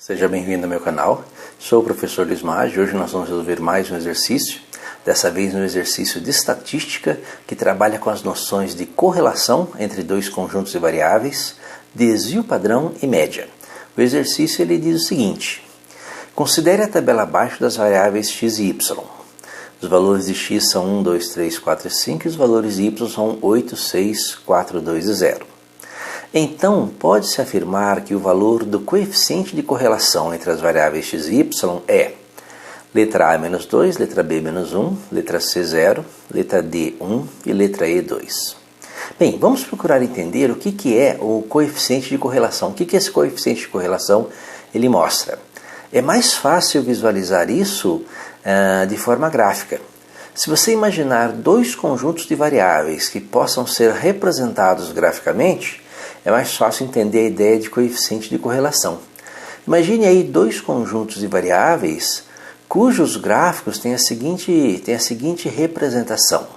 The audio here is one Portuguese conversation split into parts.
Seja bem-vindo ao meu canal, sou o professor Luiz Maggi. Hoje nós vamos resolver mais um exercício, dessa vez um exercício de estatística que trabalha com as noções de correlação entre dois conjuntos de variáveis, desvio padrão e média. O exercício ele diz o seguinte: considere a tabela abaixo das variáveis x e y. Os valores de x são 1, 2, 3, 4 e 5 e os valores de y são 8, 6, 4, 2 e 0. Então, pode-se afirmar que o valor do coeficiente de correlação entre as variáveis x e y é letra A menos 2, letra B menos 1, letra C 0, letra D 1 e letra E 2. Bem, vamos procurar entender o que é o coeficiente de correlação. O que esse coeficiente de correlação ele mostra? É mais fácil visualizar isso de forma gráfica. Se você imaginar dois conjuntos de variáveis que possam ser representados graficamente, é mais fácil entender a ideia de coeficiente de correlação. Imagine aí dois conjuntos de variáveis cujos gráficos têm a seguinte representação.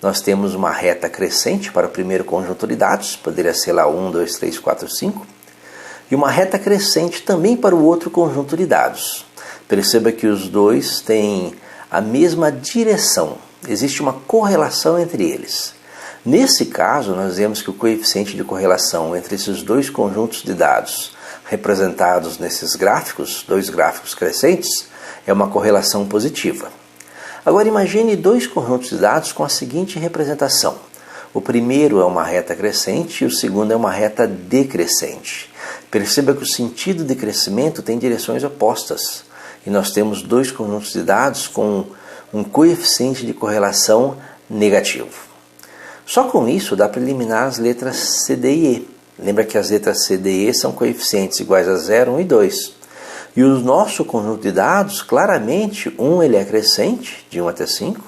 Nós temos uma reta crescente para o primeiro conjunto de dados, poderia ser lá 1, 2, 3, 4, 5, e uma reta crescente também para o outro conjunto de dados. Perceba que os dois têm a mesma direção, existe uma correlação entre eles. Nesse caso, nós vemos que o coeficiente de correlação entre esses dois conjuntos de dados representados nesses gráficos, dois gráficos crescentes, é uma correlação positiva. Agora imagine dois conjuntos de dados com a seguinte representação. O primeiro é uma reta crescente e o segundo é uma reta decrescente. Perceba que o sentido de crescimento tem direções opostas. E nós temos dois conjuntos de dados com um coeficiente de correlação negativo. Só com isso dá para eliminar as letras C, D e E. Lembra que as letras C, D e E são coeficientes iguais a 0, 1 e 2. E o nosso conjunto de dados, claramente, um ele é crescente, de 1 até 5,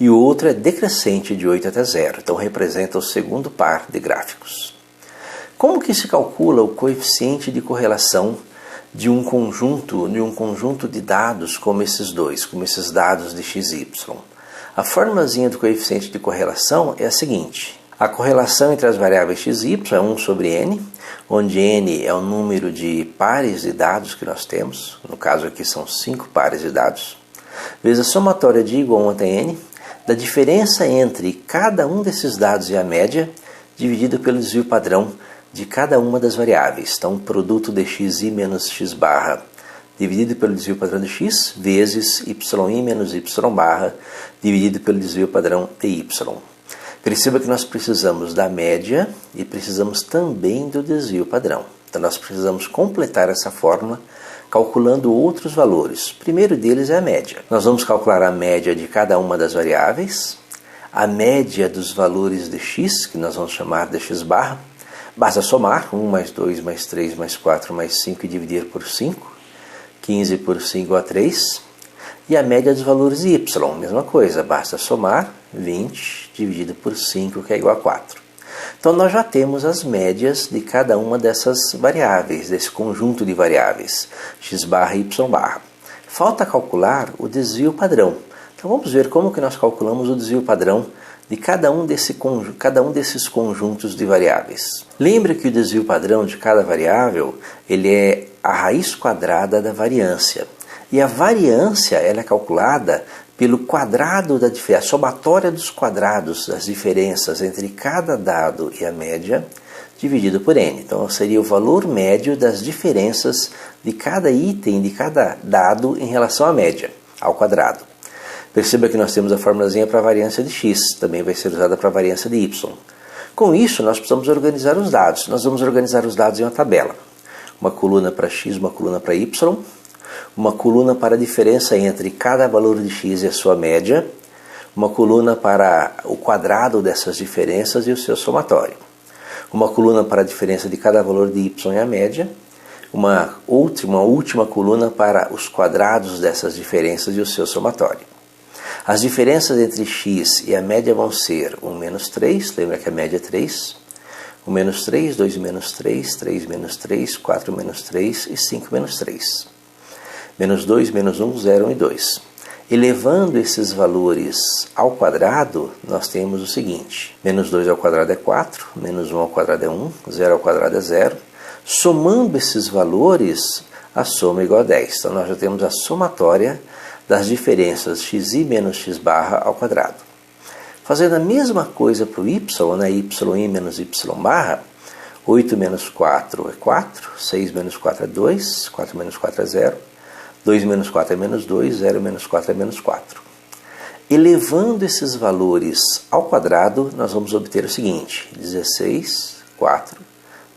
e o outro é decrescente, de 8 até 0. Então representa o segundo par de gráficos. Como que se calcula o coeficiente de correlação de um conjunto de dados como esses dois, como esses dados de x e y? A formulazinha do coeficiente de correlação é a seguinte: a correlação entre as variáveis x e y é 1 sobre n, onde n é o número de pares de dados que nós temos, no caso aqui são 5 pares de dados, vezes a somatória de igual a 1 até n, da diferença entre cada um desses dados e a média, dividido pelo desvio padrão de cada uma das variáveis. Então, produto de xi menos x barra dividido pelo desvio padrão de x, vezes yi menos y barra dividido pelo desvio padrão de y. Perceba que nós precisamos da média e precisamos também do desvio padrão. Então, nós precisamos completar essa fórmula calculando outros valores. O primeiro deles é a média. Nós vamos calcular a média de cada uma das variáveis, a média dos valores de x, que nós vamos chamar de x barra. Basta somar 1 mais 2 mais 3 mais 4 mais 5 e dividir por 5. 15 por 5 a 3. E a média dos valores de y, mesma coisa. Basta somar 20 dividido por 5, que é igual a 4. Então nós já temos as médias de cada uma dessas variáveis, desse conjunto de variáveis, x barra e y barra. Falta calcular o desvio padrão. Então vamos ver como que nós calculamos o desvio padrão de cada um desses conjuntos de variáveis. Lembre que o desvio padrão de cada variável ele é a raiz quadrada da variância. E a variância ela é calculada pelo quadrado da diferença, a somatória dos quadrados das diferenças entre cada dado e a média, dividido por n. Então seria o valor médio das diferenças de cada item, de cada dado em relação à média, ao quadrado. Perceba que nós temos a formulazinha para a variância de x, também vai ser usada para a variância de y. Com isso, nós precisamos organizar os dados. Nós vamos organizar os dados em uma tabela. Uma coluna para x, uma coluna para y, uma coluna para a diferença entre cada valor de x e a sua média, uma coluna para o quadrado dessas diferenças e o seu somatório, uma coluna para a diferença de cada valor de y e a média, uma última coluna para os quadrados dessas diferenças e o seu somatório. As diferenças entre x e a média vão ser 1 menos 3, lembra que a média é 3, 1 menos 3, 2 menos 3, 3 menos 3, 4 menos 3 e 5 menos 3. Menos 2, menos 1, 0, 1 e 2. Elevando esses valores ao quadrado, nós temos o seguinte: menos 2 ao quadrado é 4, menos 1 ao quadrado é 1, 0 ao quadrado é 0. Somando esses valores, a soma é igual a 10. Então nós já temos a somatória das diferenças xi menos x barra ao quadrado. Fazendo a mesma coisa para o y, né? Y menos y barra, 8 menos 4 é 4, 6 menos 4 é 2, 4 menos 4 é 0, 2 menos 4 é menos 2, 0 menos 4 é menos 4. Elevando esses valores ao quadrado, nós vamos obter o seguinte: 16, 4,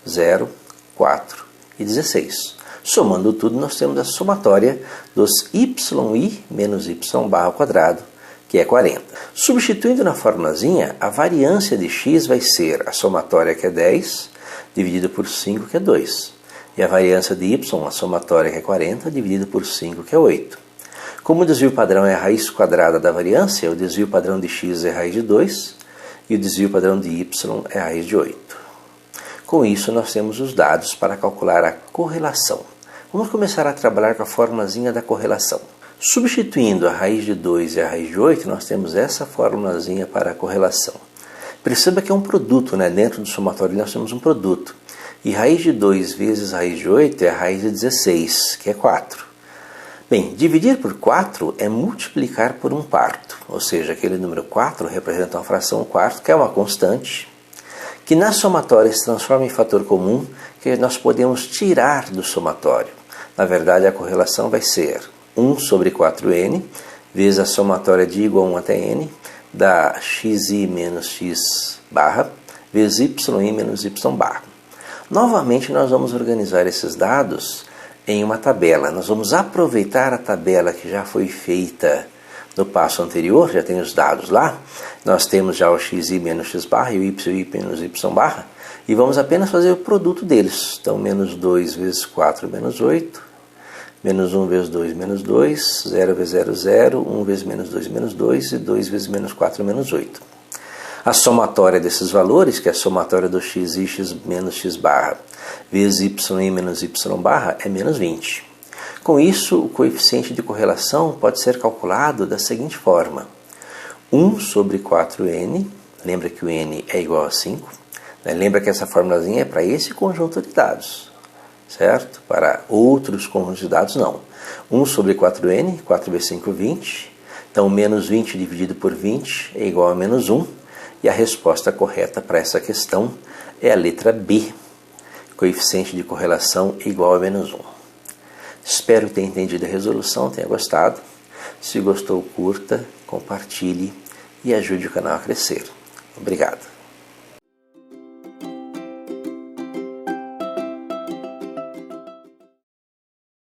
0, 4 e 16. Somando tudo, nós temos a somatória dos yi menos y barra ao quadrado, que é 40. Substituindo na formulazinha, a variância de x vai ser a somatória, que é 10, dividido por 5, que é 2. E a variância de y, a somatória, que é 40, dividido por 5, que é 8. Como o desvio padrão é a raiz quadrada da variância, o desvio padrão de x é a raiz de 2 e o desvio padrão de y é a raiz de 8. Com isso, nós temos os dados para calcular a correlação. Vamos começar a trabalhar com a formulazinha da correlação. Substituindo a raiz de 2 e a raiz de 8, nós temos essa formulazinha para a correlação. Perceba que é um produto, né? Dentro do somatório nós temos um produto. E raiz de 2 vezes raiz de 8 é a raiz de 16, que é 4. Bem, dividir por 4 é multiplicar por um quarto, ou seja, aquele número 4 representa uma fração quarto, que é uma constante, que na somatória se transforma em fator comum, que nós podemos tirar do somatório. Na verdade, a correlação vai ser 1 sobre 4n, vezes a somatória de igual a 1 até n, da xi menos x barra, vezes yi menos y barra. Novamente, nós vamos organizar esses dados em uma tabela. Nós vamos aproveitar a tabela que já foi feita no passo anterior, já tem os dados lá. Nós temos já o xi menos x barra e o yi menos y barra, e vamos apenas fazer o produto deles. Então, menos 2 vezes 4 menos 8, menos 1 vezes 2 menos 2, 0 vezes 0, 0, 1 vezes menos 2 e 2 vezes menos 4 menos 8. A somatória desses valores, que é a somatória do xi x menos x barra, vezes yi menos y barra, é menos 20. Com isso, o coeficiente de correlação pode ser calculado da seguinte forma: 1 sobre 4n, lembra que o n é igual a 5, né? Lembra que essa formulazinha é para esse conjunto de dados, certo? Para outros conjuntos de dados, não. 1 sobre 4n, 4 vezes 5, 20, então menos 20 dividido por 20 é igual a menos 1, e a resposta correta para essa questão é a letra B, coeficiente de correlação igual a menos 1. Espero que tenha entendido a resolução, tenha gostado. Se gostou, curta, compartilhe e ajude o canal a crescer. Obrigado.